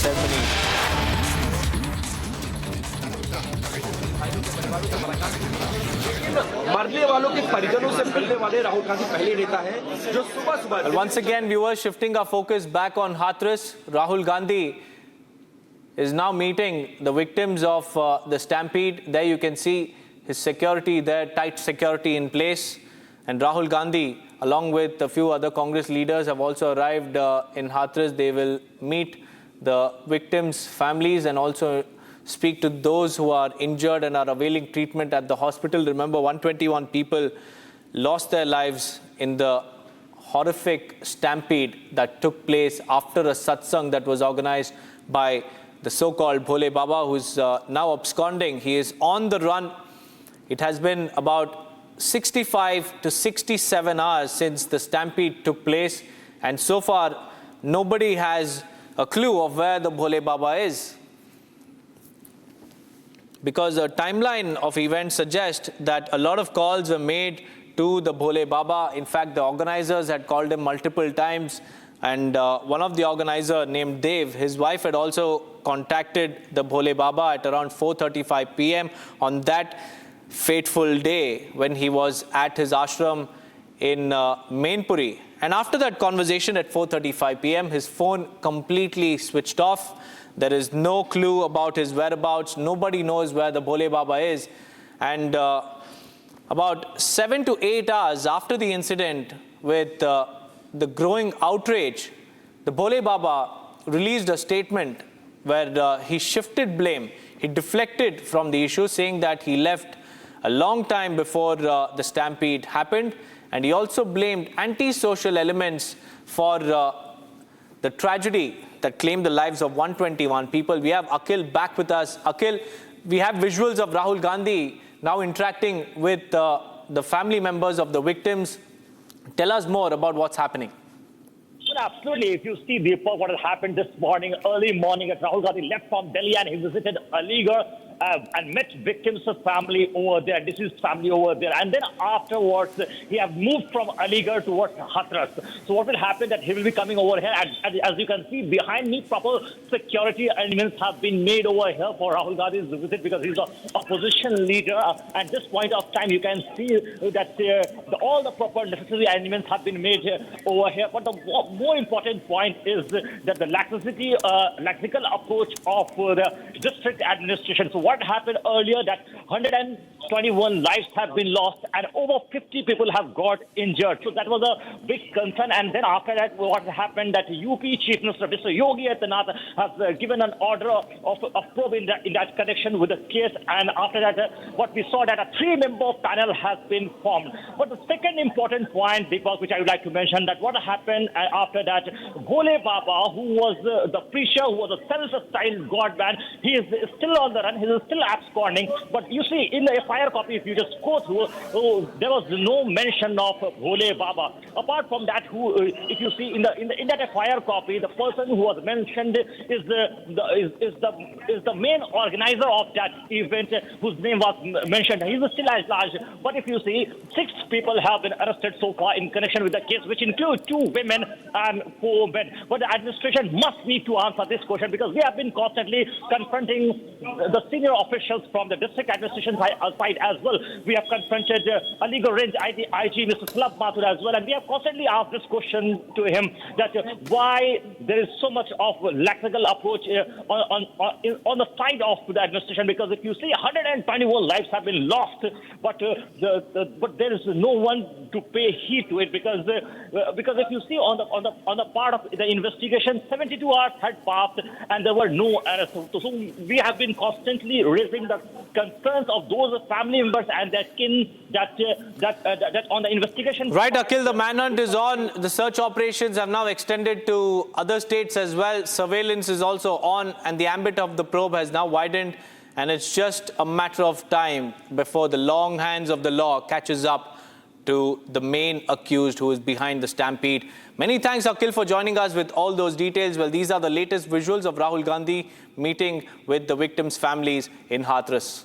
ceremony. मरने वालों के परिजनों से मिलने वाले राहुल गांधी पहले नेता हैं जो सुबह Once again, viewers, shifting our focus back on Hathras, Rahul Gandhi is now meeting the victims of the stampede. There you can see his security there, tight security in place. And Rahul Gandhi, along with a few other Congress leaders, have also arrived in Hathras. They will meet the victims' families and also speak to those who are injured and are availing treatment at the hospital. Remember, 121 people lost their lives in the horrific stampede that took place after a satsang that was organized by the so-called Bhole Baba, who's now absconding. He is on the run. It has been about 65 to 67 hours since the stampede took place, and so far nobody has a clue of where the Bhole Baba is, because the timeline of events suggests that a lot of calls were made to the Bhole Baba. In fact, the organizers had called him multiple times, and one of the organizers named Dev, his wife had also contacted the Bhole Baba at around 4:35 p.m. on that fateful day when he was at his ashram in Mainpuri. And after that conversation at 4:35 p.m., his phone completely switched off. There is no clue about his whereabouts. Nobody knows where the Bhole Baba is. And about 7 to 8 hours after the incident, with the growing outrage, the Bhole Baba released a statement where he shifted blame. He deflected from the issue, saying that he left a long time before the stampede happened. And he also blamed anti-social elements for the tragedy that claimed the lives of 121 people. We have Akhil back with us. Akhil, we have visuals of Rahul Gandhi now interacting with the family members of the victims. Tell us more about what's happening. Well, absolutely. If you see, Deepak, what has happened this morning, early morning, as Rahul Gandhi left from Delhi and he visited Aligarh and met victims of family over there, deceased family over there. And then afterwards, he has moved from Aligarh towards Hathras. So what will happen that he will be coming over here. And as you can see behind me, proper security arrangements have been made over here for Rahul Gandhi's visit, because he's an opposition leader. At this point of time, you can see that all the proper necessary arrangements have been made over here. But the more important point is that the lackadaisical approach of the district administration. So what happened earlier, that 121 lives have been lost and over 50 people have got injured. So that was a big concern. And then after that, what happened, that UP Chief Minister, Mr. Yogi Adityanath, has given an order of probe in that connection with the case. And after that, what we saw, that a 3-member panel has been formed. But the second important point, Deepak, which I would like to mention, that what happened after that, Bhole Baba, who was the preacher, who was a self-styled god man, he is still on the run. He is still absconding. But you see, in the FIR copy, if you just go through, there was no mention of Bhole Baba. Apart from that, if you see in that FIR copy, the person who was mentioned is the main organizer of that event, whose name was mentioned. He is still at large. But if you see, 6 people have been arrested so far in connection with the case, which include 2 women and 4 men. But the administration must need to answer this question, because we have been constantly confronting the senior officials from the district administration side as well. We have confronted Aligarh Range IG, Mr. Sulabh Mathur, as well, and we have constantly asked this question to him, that why there is so much of lackadaisical approach on the side of the administration. Because if you see, 121 lives have been lost, but there is no one to pay heed to it, because if you see on the part of the investigation, 72 hours had passed and there were no arrests. So we have been constantly raising the concerns of those family members and their kin that on the investigation. Right, Akhil, the manhunt is on. The search operations have now extended to other states as well. Surveillance is also on, and the ambit of the probe has now widened. And it's just a matter of time before the long hands of the law catches up to the main accused who is behind the stampede. Many thanks, Akhil, for joining us with all those details. Well, these are the latest visuals of Rahul Gandhi meeting with the victims' families in Hathras.